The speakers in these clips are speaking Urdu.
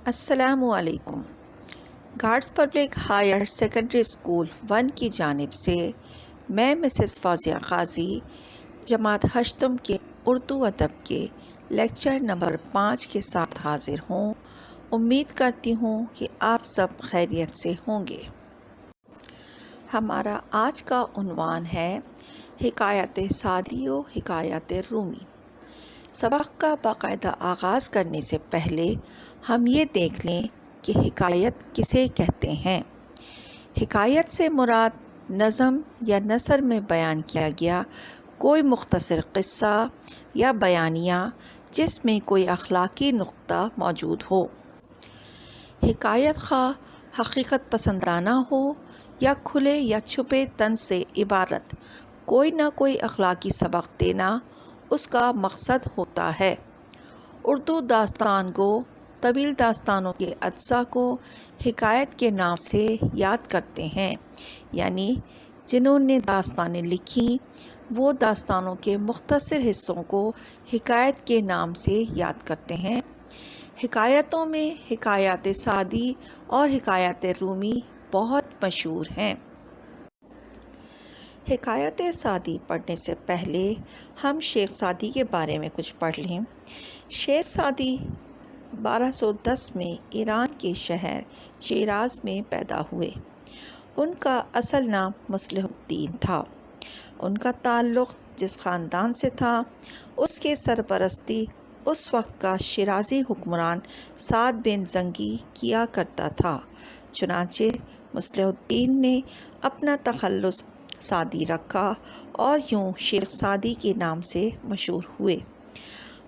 السلام علیکم۔ Guards public higher secondary school 1 کی جانب سے میں مسز فوزیہ قاضی جماعت ہشتم کے اردو ادب کے لیکچر نمبر 5 کے ساتھ حاضر ہوں۔ امید کرتی ہوں کہ آپ سب خیریت سے ہوں گے۔ ہمارا آج کا عنوان ہے حکایت سعدی و حکایت رومی۔ سبق کا باقاعدہ آغاز کرنے سے پہلے ہم یہ دیکھ لیں کہ حکایت کسے کہتے ہیں۔ حکایت سے مراد نظم یا نثر میں بیان کیا گیا کوئی مختصر قصہ یا بیانیہ جس میں کوئی اخلاقی نقطہ موجود ہو۔ حکایت خواہ حقیقت پسندانہ ہو یا کھلے یا چھپے طنز سے عبارت کوئی نہ کوئی اخلاقی سبق دینا اس کا مقصد ہوتا ہے۔ اردو داستان گو طویل داستانوں کے اجزاء کو حکایت کے نام سے یاد کرتے ہیں، یعنی جنہوں نے داستانیں لکھیں وہ داستانوں کے مختصر حصوں کو حکایت کے نام سے یاد کرتے ہیں۔ حکایتوں میں حکایات سعدی اور حکایات رومی بہت مشہور ہیں۔ حکایت سعدی پڑھنے سے پہلے ہم شیخ سعدی کے بارے میں کچھ پڑھ لیں۔ شیخ سعدی 1210 میں ایران کے شہر شیراز میں پیدا ہوئے۔ ان کا اصل نام مصلح الدین تھا۔ ان کا تعلق جس خاندان سے تھا اس کے سرپرستی اس وقت کا شیرازی حکمران سعد بن زنگی کیا کرتا تھا، چنانچہ مصلح الدین نے اپنا تخلص سعدی رکھا اور یوں شیخ سعدی کے نام سے مشہور ہوئے۔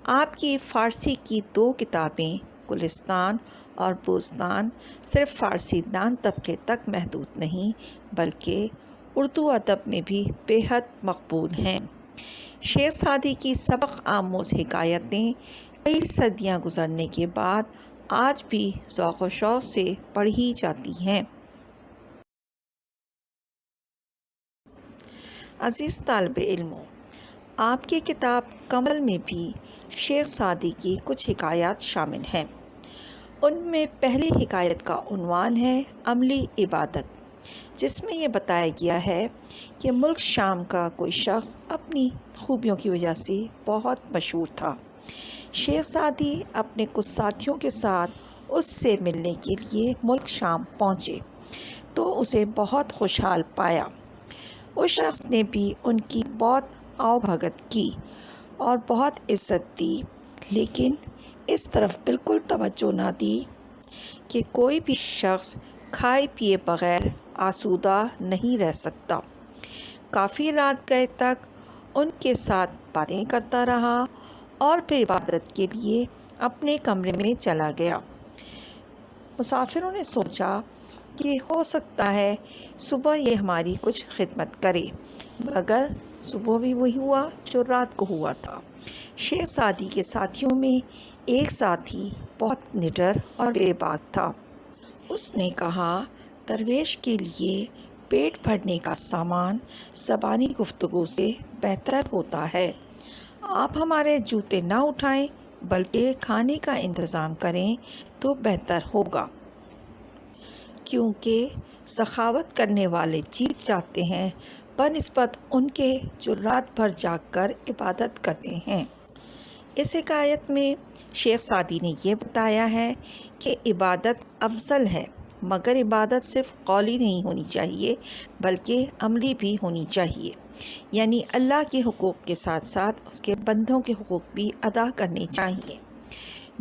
آپ کی فارسی کی 2 کتابیں گلستان اور بوستان صرف فارسی دان طبقے تک محدود نہیں بلکہ اردو ادب میں بھی بے حد مقبول ہیں۔ شیخ سعدی کی سبق آموز حکایتیں کئی صدیاں گزرنے کے بعد آج بھی ذوق و شوق سے پڑھی جاتی ہیں۔ عزیز طالب علموں، آپ کی کتاب کمل میں بھی شیخ سعدی کی کچھ حکایات شامل ہیں۔ ان میں پہلی حکایت کا عنوان ہے عملی عبادت، جس میں یہ بتایا گیا ہے کہ ملک شام کا کوئی شخص اپنی خوبیوں کی وجہ سے بہت مشہور تھا۔ شیخ سعدی اپنے کچھ ساتھیوں کے ساتھ اس سے ملنے کے لیے ملک شام پہنچے تو اسے بہت خوشحال پایا۔ اس شخص نے بھی ان کی بہت آؤ بھگت کی اور بہت عزت دی، لیکن اس طرف بالکل توجہ نہ دی کہ کوئی بھی شخص کھائے پیے بغیر آسودہ نہیں رہ سکتا۔ کافی رات گئے تک ان کے ساتھ باتیں کرتا رہا اور پھر عبادت کے لیے اپنے کمرے میں چلا گیا۔ مسافروں نے سوچا کہ ہو سکتا ہے صبح یہ ہماری کچھ خدمت کرے، مگر صبح بھی وہی ہوا جو رات کو ہوا تھا۔ شیخ سعدی کے ساتھیوں میں ایک ساتھی بہت نڈر اور بے باک تھا۔ اس نے کہا، درویش کے لیے پیٹ بھرنے کا سامان زبانی گفتگو سے بہتر ہوتا ہے۔ آپ ہمارے جوتے نہ اٹھائیں بلکہ کھانے کا انتظام کریں تو بہتر ہوگا، کیونکہ سخاوت کرنے والے جیت جاتے ہیں بنسبت ان کے جو رات بھر جاگ کر عبادت کرتے ہیں۔ اس حکایت میں شیخ سعدی نے یہ بتایا ہے کہ عبادت افضل ہے، مگر عبادت صرف قولی نہیں ہونی چاہیے بلکہ عملی بھی ہونی چاہیے، یعنی اللہ کے حقوق کے ساتھ ساتھ اس کے بندوں کے حقوق بھی ادا کرنے چاہیے۔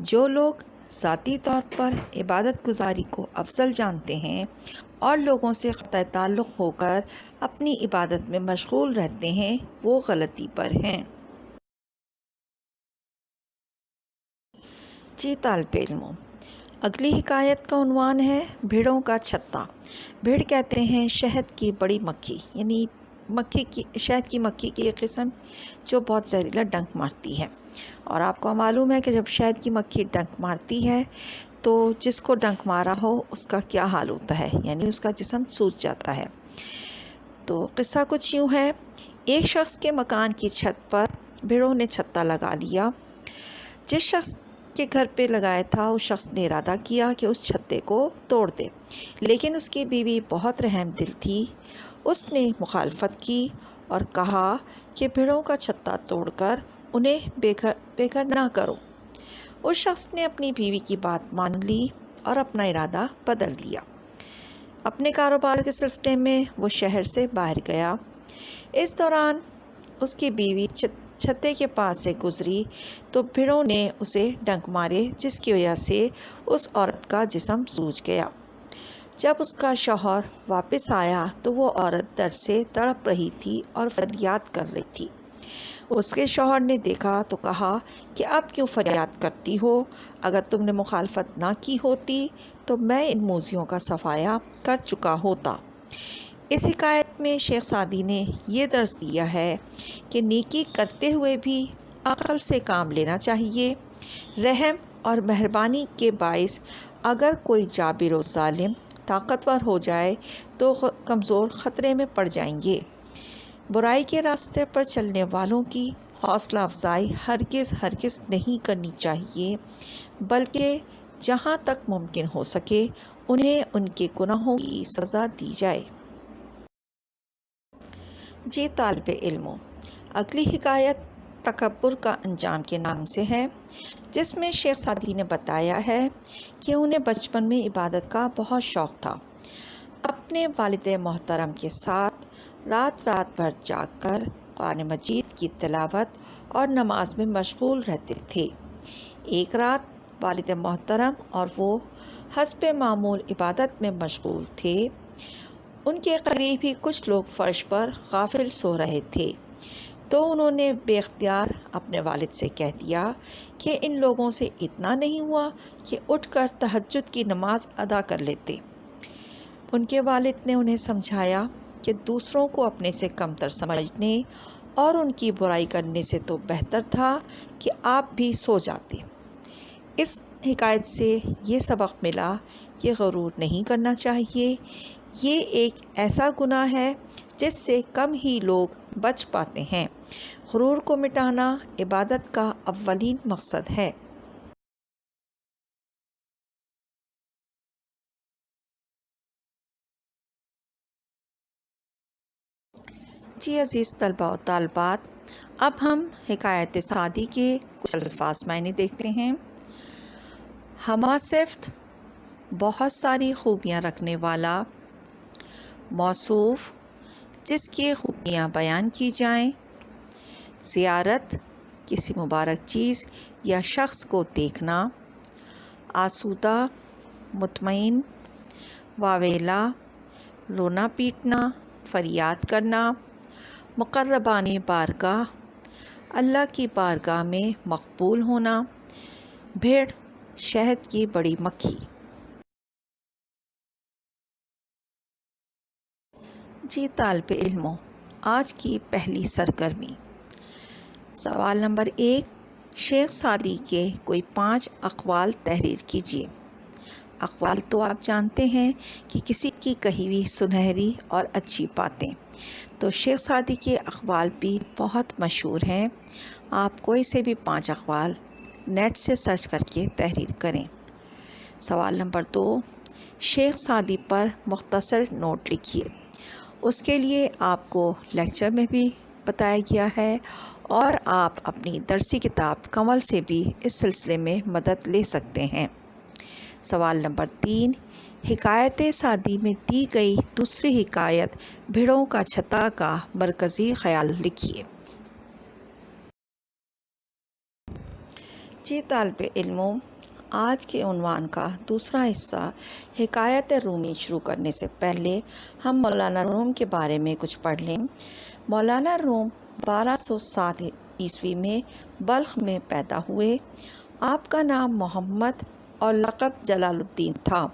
جو لوگ ذاتی طور پر عبادت گزاری کو افضل جانتے ہیں اور لوگوں سے قطع تعلق ہو کر اپنی عبادت میں مشغول رہتے ہیں وہ غلطی پر ہیں۔ جی طالب علموں، اگلی حکایت کا عنوان ہے بھیڑوں کا چھتا۔ بھیڑ کہتے ہیں شہد کی بڑی مکھی، یعنی شہد کی مکھی کی ایک قسم جو بہت زہریلا ڈنک مارتی ہے، اور آپ کو معلوم ہے کہ جب شہد کی مکھی ڈنک مارتی ہے تو جس کو ڈنک مارا ہو اس کا کیا حال ہوتا ہے، یعنی اس کا جسم سوج جاتا ہے۔ تو قصہ کچھ یوں ہے، ایک شخص کے مکان کی چھت پر بھیڑوں نے چھتا لگا لیا۔ جس شخص کے گھر پہ لگایا تھا اس شخص نے ارادہ کیا کہ اس چھتے کو توڑ دے، لیکن اس کی بیوی بہت رحم دل تھی۔ اس نے مخالفت کی اور کہا کہ بھیڑوں کا چھتا توڑ کر انہیں بے گھر نہ کرو۔ اس شخص نے اپنی بیوی کی بات مان لی اور اپنا ارادہ بدل دیا۔ اپنے کاروبار کے سلسلے میں وہ شہر سے باہر گیا۔ اس دوران اس کی بیوی چھتے کے پاس سے گزری تو بھیڑوں نے اسے ڈنک مارے، جس کی وجہ سے اس عورت کا جسم سوج گیا۔ جب اس کا شوہر واپس آیا تو وہ عورت درد سے تڑپ رہی تھی اور فریاد کر رہی تھی۔ اس کے شوہر نے دیکھا تو کہا کہ اب کیوں فریاد کرتی ہو؟ اگر تم نے مخالفت نہ کی ہوتی تو میں ان موذیوں کا صفایا کر چکا ہوتا۔ اس حکایت میں شیخ سعدی نے یہ درس دیا ہے کہ نیکی کرتے ہوئے بھی عقل سے کام لینا چاہیے۔ رحم اور مہربانی کے باعث اگر کوئی جابر و ظالم طاقتور ہو جائے تو کمزور خطرے میں پڑ جائیں گے۔ برائی کے راستے پر چلنے والوں کی حوصلہ افزائی ہرگز نہیں کرنی چاہیے، بلکہ جہاں تک ممکن ہو سکے انہیں ان کے گناہوں کی سزا دی جائے۔ جی طالب علموں، اگلی حکایت تکبر کا انجام کے نام سے ہے، جس میں شیخ سعدی نے بتایا ہے کہ انہیں بچپن میں عبادت کا بہت شوق تھا۔ اپنے والد محترم کے ساتھ رات بھر جاگ کر قرآن مجید کی تلاوت اور نماز میں مشغول رہتے تھے۔ ایک رات والد محترم اور وہ حسب معمول عبادت میں مشغول تھے۔ ان کے قریب ہی کچھ لوگ فرش پر غافل سو رہے تھے، تو انہوں نے بے اختیار اپنے والد سے کہہ دیا کہ ان لوگوں سے اتنا نہیں ہوا کہ اٹھ کر تہجد کی نماز ادا کر لیتے۔ ان کے والد نے انہیں سمجھایا کہ دوسروں کو اپنے سے کمتر سمجھنے اور ان کی برائی کرنے سے تو بہتر تھا کہ آپ بھی سو جاتے۔ اس حکایت سے یہ سبق ملا کہ غرور نہیں کرنا چاہیے۔ یہ ایک ایسا گناہ ہے جس سے کم ہی لوگ بچ پاتے ہیں۔ غرور کو مٹانا عبادت کا اولین مقصد ہے۔ جی عزیز طلباء و طالبات، اب ہم حکایت سعدی کے کچھ الفاظ معنی دیکھتے ہیں۔ ہمہ صفت، بہت ساری خوبیاں رکھنے والا۔ موصوف، جس کی خوبیاں بیان کی جائیں۔ زیارت، کسی مبارک چیز یا شخص کو دیکھنا۔ آسودہ، مطمئن۔ واویلا، رونا پیٹنا، فریاد کرنا۔ مقربان بارگاہ، اللہ کی بارگاہ میں مقبول ہونا۔ بھیڑ، شہد کی بڑی مکھی۔ جی طالب علموں، آج کی پہلی سرگرمی۔ سوال نمبر 1، شیخ سعدی کے کوئی 5 اقوال تحریر کیجیے۔ اقوال تو آپ جانتے ہیں کہ کسی کی کہی ہوئی سنہری اور اچھی باتیں، تو شیخ سعدی کے اقوال بھی بہت مشہور ہیں۔ آپ کوئی سے بھی 5 اقوال نیٹ سے سرچ کر کے تحریر کریں۔ سوال نمبر 2، شیخ سعدی پر مختصر نوٹ لکھیے۔ اس کے لیے آپ کو لیکچر میں بھی بتایا گیا ہے، اور آپ اپنی درسی کتاب کمل سے بھی اس سلسلے میں مدد لے سکتے ہیں۔ سوال نمبر 3، حکایت سعدی میں دی گئی دوسری حکایت بھیڑوں کا چھتا کا مرکزی خیال لکھیے۔ جی طالب علموں، آج کے عنوان کا دوسرا حصہ حکایت رومی شروع کرنے سے پہلے ہم مولانا روم کے بارے میں کچھ پڑھ لیں۔ مولانا روم 1207 عیسوی میں بلخ میں پیدا ہوئے۔ آپ کا نام محمد اور لقب جلال الدین تھا،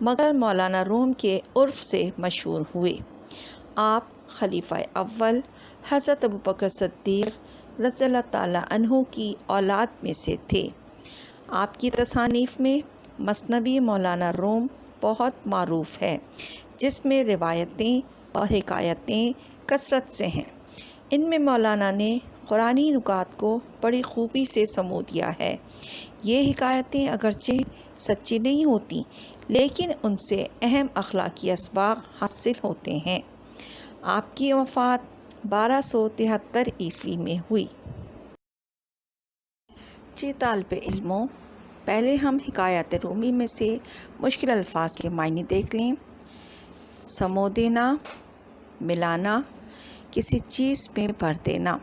مگر مولانا روم کے عرف سے مشہور ہوئے۔ آپ خلیفہ اول حضرت ابوبکر صدیق رضی اللہ تعالیٰ عنہ کی اولاد میں سے تھے۔ آپ کی تصانیف میں مثنوی مولانا روم بہت معروف ہے، جس میں روایتیں اور حکایتیں کثرت سے ہیں۔ ان میں مولانا نے قرآنی نکات کو بڑی خوبی سے سمو دیا ہے۔ یہ حکایتیں اگرچہ سچی نہیں ہوتی لیکن ان سے اہم اخلاقی اسباق حاصل ہوتے ہیں۔ آپ کی وفات 1273 عیسوی میں ہوئی۔ جی طالب علموں، پہلے ہم حکایت رومی میں سے مشکل الفاظ کے معنی دیکھ لیں۔ سمو دینا، ملانا، کسی چیز میں بھر دینا۔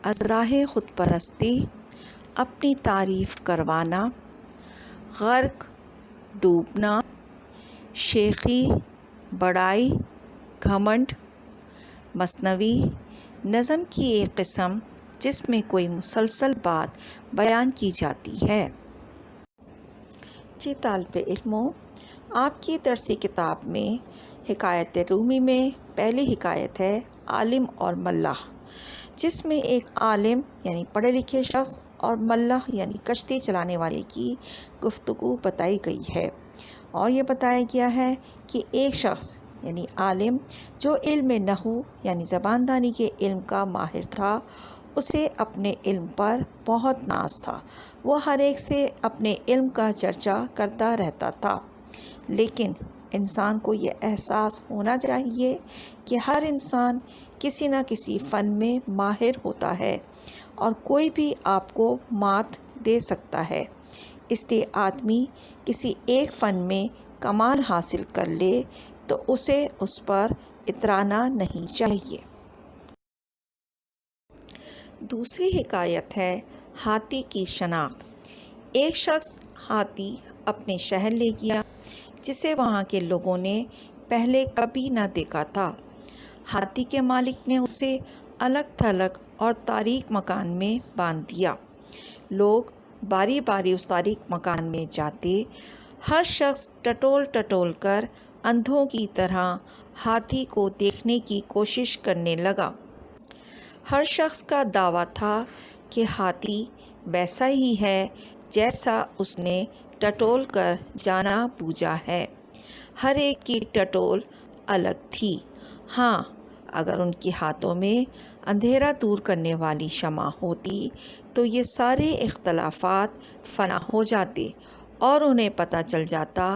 از راہ خود پرستی، اپنی تعریف کروانا۔ غرق، ڈوبنا۔ شیخی، بڑائی، گھمنڈ۔ مثنوی، نظم کی ایک قسم جس میں کوئی مسلسل بات بیان کی جاتی ہے۔ جی طالب علموں، آپ کی درسی کتاب میں حکایت رومی میں پہلی حکایت ہے عالم اور ملاح، جس میں ایک عالم یعنی پڑھے لکھے شخص اور ملاح یعنی کشتی چلانے والے کی گفتگو بتائی گئی ہے، اور یہ بتایا گیا ہے کہ ایک شخص یعنی عالم جو علم نحو یعنی زبان دانی کے علم کا ماہر تھا، اسے اپنے علم پر بہت ناز تھا۔ وہ ہر ایک سے اپنے علم کا چرچا کرتا رہتا تھا، لیکن انسان کو یہ احساس ہونا چاہیے کہ ہر انسان کسی نہ کسی فن میں ماہر ہوتا ہے اور کوئی بھی آپ کو مات دے سکتا ہے، اس لیے آدمی کسی ایک فن میں کمال حاصل کر لے تو اسے اس پر اترانا نہیں چاہیے۔ دوسری حکایت ہے ہاتھی کی شناخت۔ ایک شخص ہاتھی اپنے شہر لے گیا جسے وہاں کے لوگوں نے پہلے کبھی نہ دیکھا تھا۔ ہاتھی کے مالک نے اسے الگ تھلگ اور تاریک مکان میں باندھ دیا۔ لوگ باری باری اس تاریک مکان میں جاتے، ہر شخص ٹٹول ٹٹول کر اندھوں کی طرح ہاتھی کو دیکھنے کی کوشش کرنے لگا۔ ہر شخص کا دعویٰ تھا کہ ہاتھی ویسا ہی ہے جیسا اس نے ٹٹول کر جانا بوجھا ہے۔ ہر ایک کی ٹٹول الگ تھی۔ ہاں، اگر ان کے ہاتھوں میں اندھیرا دور کرنے والی شمع ہوتی تو یہ سارے اختلافات فنا ہو جاتے اور انہیں پتہ چل جاتا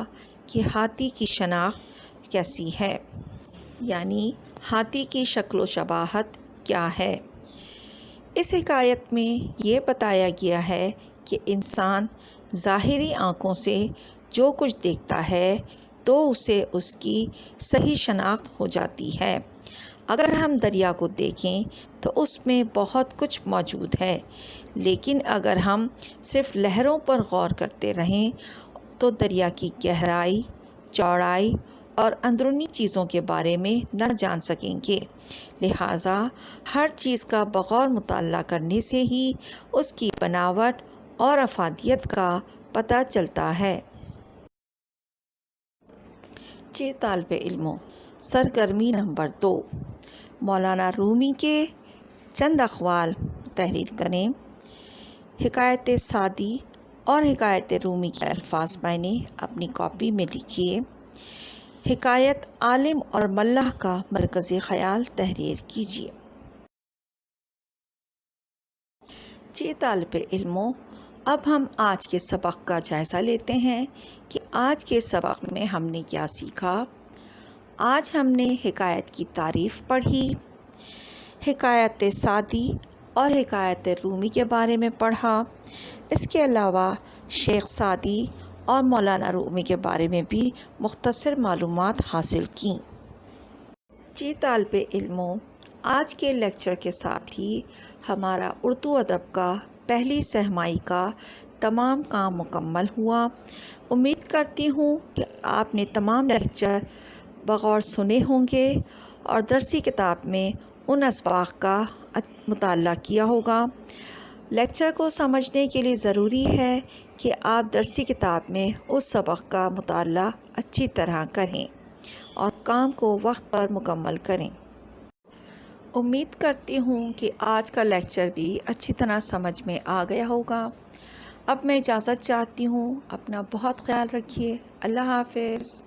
کہ ہاتھی کی شناخت کیسی ہے، یعنی ہاتھی کی شکل و شباہت کیا ہے۔ اس حکایت میں یہ بتایا گیا ہے کہ انسان ظاہری آنکھوں سے جو کچھ دیکھتا ہے تو اسے اس کی صحیح شناخت ہو جاتی ہے۔ اگر ہم دریا کو دیکھیں تو اس میں بہت کچھ موجود ہے، لیکن اگر ہم صرف لہروں پر غور کرتے رہیں تو دریا کی گہرائی، چوڑائی اور اندرونی چیزوں کے بارے میں نہ جان سکیں گے۔ لہٰذا ہر چیز کا بغور مطالعہ کرنے سے ہی اس کی بناوٹ اور افادیت کا پتہ چلتا ہے۔ جی طالب علموں، سرگرمی نمبر 2، مولانا رومی کے چند اقوال تحریر کریں۔ حکایت سعدی اور حکایت رومی کے الفاظ میں نے اپنی کاپی میں لکھیے۔ حکایت عالم اور ملاح کا مرکزی خیال تحریر کیجیے۔ جی طالب علموں، اب ہم آج کے سبق کا جائزہ لیتے ہیں کہ آج کے سبق میں ہم نے کیا سیکھا۔ آج ہم نے حکایت کی تعریف پڑھی، حکایت سعدی اور حکایت رومی کے بارے میں پڑھا۔ اس کے علاوہ شیخ سعدی اور مولانا رومی کے بارے میں بھی مختصر معلومات حاصل کیں۔ جی طالب علموں، آج کے لیکچر کے ساتھ ہی ہمارا اردو ادب کا پہلی سہمائی کا تمام کام مکمل ہوا۔ امید کرتی ہوں کہ آپ نے تمام لیکچر بغور سنے ہوں گے اور درسی کتاب میں ان اسباق کا مطالعہ کیا ہوگا۔ لیکچر کو سمجھنے کے لیے ضروری ہے کہ آپ درسی کتاب میں اس سبق کا مطالعہ اچھی طرح کریں اور کام کو وقت پر مکمل کریں۔ امید کرتی ہوں کہ آج کا لیکچر بھی اچھی طرح سمجھ میں آ گیا ہوگا۔ اب میں اجازت چاہتی ہوں، اپنا بہت خیال رکھیے۔ اللہ حافظ۔